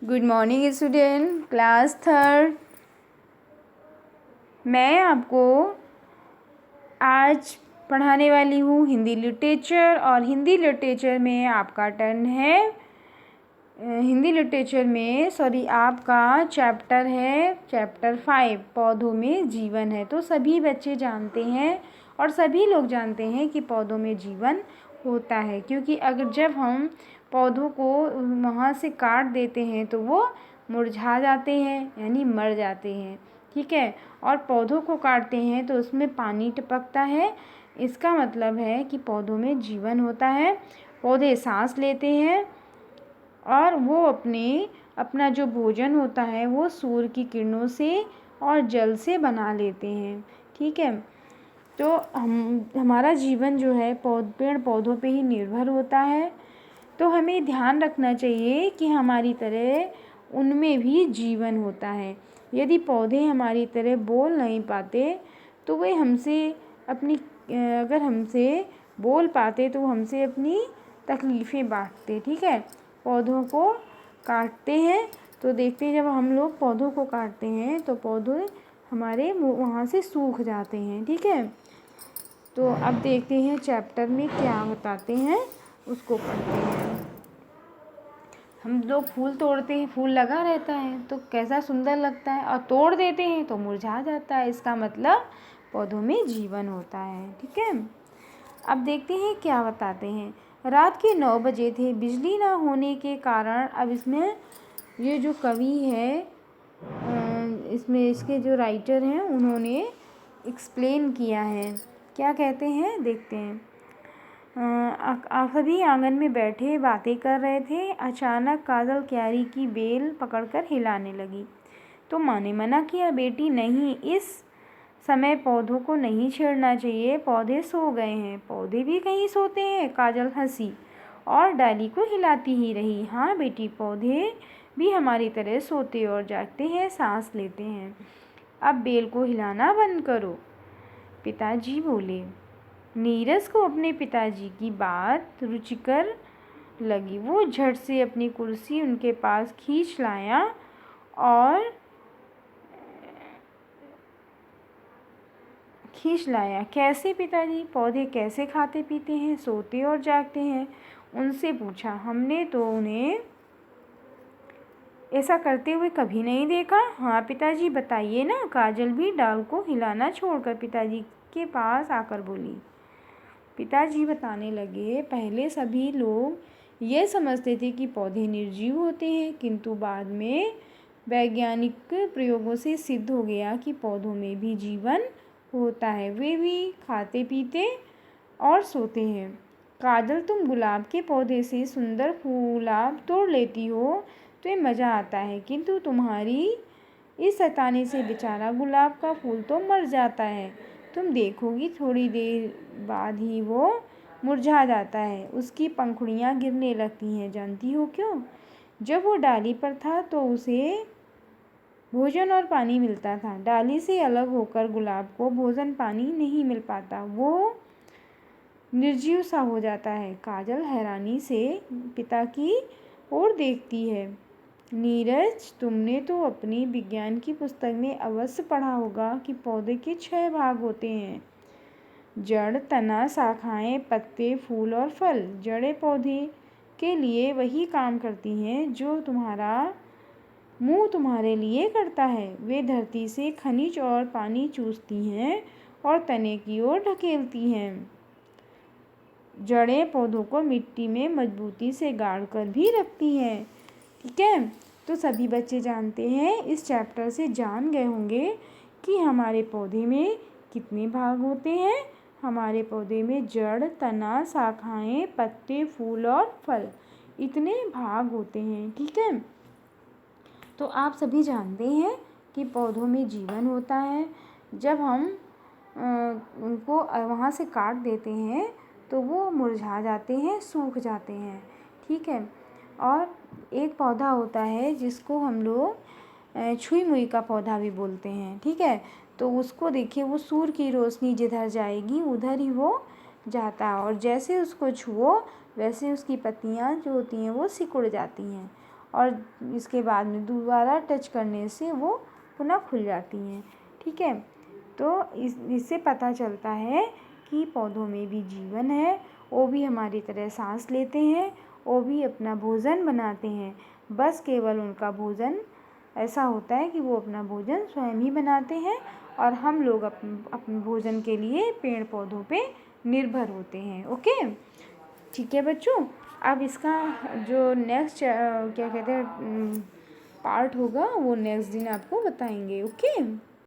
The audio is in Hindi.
Good morning student, class third. मैं आपको आज पढ़ाने वाली हूँ हिंदी लिटरेचर, और हिंदी लिटरेचर में आपका टर्न है। हिंदी लिटरेचर में आपका चैप्टर है चैप्टर 5, पौधों में जीवन है। तो सभी बच्चे जानते हैं और सभी लोग जानते हैं कि पौधों में जीवन होता है, क्योंकि अगर जब हम पौधों को वहाँ से काट देते हैं तो वो मुरझा जाते हैं, यानी मर जाते हैं। ठीक है, और पौधों को काटते हैं तो उसमें पानी टपकता है। इसका मतलब है कि पौधों में जीवन होता है। पौधे सांस लेते हैं और वो अपना जो भोजन होता है वो सूर्य की किरणों से और जल से बना लेते हैं। ठीक है, तो हमारा जीवन जो है पेड़ पौधों पे ही निर्भर होता है। तो हमें ध्यान रखना चाहिए कि हमारी तरह उनमें भी जीवन होता है। यदि पौधे हमारी तरह बोल नहीं पाते तो वे अगर हमसे बोल पाते तो हमसे अपनी तकलीफ़ें बांटते। ठीक है, पौधों को काटते हैं तो देखते हैं, जब हम लोग पौधों को काटते हैं तो पौधे हमारे वहाँ से सूख जाते हैं। ठीक है, तो अब देखते हैं चैप्टर में क्या बताते हैं, उसको पढ़ते हैं। हम लोग फूल तोड़ते हैं, फूल लगा रहता है तो कैसा सुंदर लगता है, और तोड़ देते हैं तो मुरझा जाता है। इसका मतलब पौधों में जीवन होता है। ठीक है, अब देखते हैं क्या बताते हैं। रात के 9 बजे थे। बिजली ना होने के कारण, अब इसमें ये जो कवि है, इसमें इसके जो राइटर हैं उन्होंने एक्सप्लेन किया है। क्या कहते हैं देखते हैं। सभी आंगन में बैठे बातें कर रहे थे। अचानक काजल क्यारी की बेल पकड़कर हिलाने लगी। तो माँ ने मना किया, बेटी नहीं, इस समय पौधों को नहीं छेड़ना चाहिए, पौधे सो गए हैं। पौधे भी कहीं सोते हैं, काजल हंसी और डाली को हिलाती ही रही। हाँ बेटी, पौधे भी हमारी तरह सोते और जागते हैं, सांस लेते हैं। अब बेल को हिलाना बंद करो, पिताजी बोले। नीरज को अपने पिताजी की बात रुचिकर लगी। वो झट से अपनी कुर्सी उनके पास खींच लाया और कैसे पिताजी, पौधे कैसे खाते पीते हैं, सोते और जागते हैं? उनसे पूछा। हमने तो उन्हें ऐसा करते हुए कभी नहीं देखा। हाँ पिताजी बताइए ना। काजल भी डाल को हिलाना छोड़कर पिताजी के पास आकर बोली। पिताजी बताने लगे, पहले सभी लोग ये समझते थे कि पौधे निर्जीव होते हैं, किंतु बाद में वैज्ञानिक प्रयोगों से सिद्ध हो गया कि पौधों में भी जीवन होता है। वे भी खाते पीते और सोते हैं। काजल, तुम गुलाब के पौधे से सुंदर गुलाब तोड़ लेती हो तो ये मज़ा आता है, किंतु तुम्हारी इस सताने से बेचारा गुलाब का फूल तो मर जाता है। तुम देखोगी थोड़ी देर बाद ही वो मुरझा जाता है, उसकी पंखुड़ियाँ गिरने लगती हैं। जानती हो क्यों? जब वो डाली पर था तो उसे भोजन और पानी मिलता था। डाली से अलग होकर गुलाब को भोजन पानी नहीं मिल पाता, वो निर्जीव सा हो जाता है। काजल हैरानी से पिता की ओर देखती है। नीरज, तुमने तो अपनी विज्ञान की पुस्तक में अवश्य पढ़ा होगा कि पौधे के 6 भाग होते हैं, जड़, तना, शाखाएं, पत्ते, फूल और फल। जड़ें पौधे के लिए वही काम करती हैं जो तुम्हारा मुंह तुम्हारे लिए करता है। वे धरती से खनिज और पानी चूसती हैं और तने की ओर ढकेलती हैं। जड़ें पौधों को मिट्टी में मजबूती से गाड़ कर भी रखती हैं। ठीक है, तो सभी बच्चे जानते हैं, इस चैप्टर से जान गए होंगे कि हमारे पौधे में कितने भाग होते हैं। हमारे पौधे में जड़, तना, शाखाएं, पत्ते, फूल और फल, इतने भाग होते हैं। ठीक है, तो आप सभी जानते हैं कि पौधों में जीवन होता है। जब हम उनको वहाँ से काट देते हैं तो वो मुरझा जाते हैं, सूख जाते हैं। ठीक है, और एक पौधा होता है जिसको हम लोग छुई मुई का पौधा भी बोलते हैं। ठीक है, तो उसको देखिए, वो सूर्य की रोशनी जिधर जाएगी उधर ही वो जाता है, और जैसे उसको छुओ वैसे उसकी पत्तियाँ जो होती हैं वो सिकुड़ जाती हैं और इसके बाद में दोबारा टच करने से वो पुनः खुल जाती हैं। ठीक है, तो इससे पता चलता है कि पौधों में भी जीवन है, वो भी हमारी तरह सांस लेते हैं, वो भी अपना भोजन बनाते हैं। बस केवल उनका भोजन ऐसा होता है कि वो अपना भोजन स्वयं ही बनाते हैं और हम लोग अपने भोजन के लिए पेड़ पौधों पे निर्भर होते हैं। ओके, ठीक है बच्चों, अब इसका जो नेक्स्ट क्या कहते हैं पार्ट होगा वो नेक्स्ट दिन आपको बताएंगे। ओके।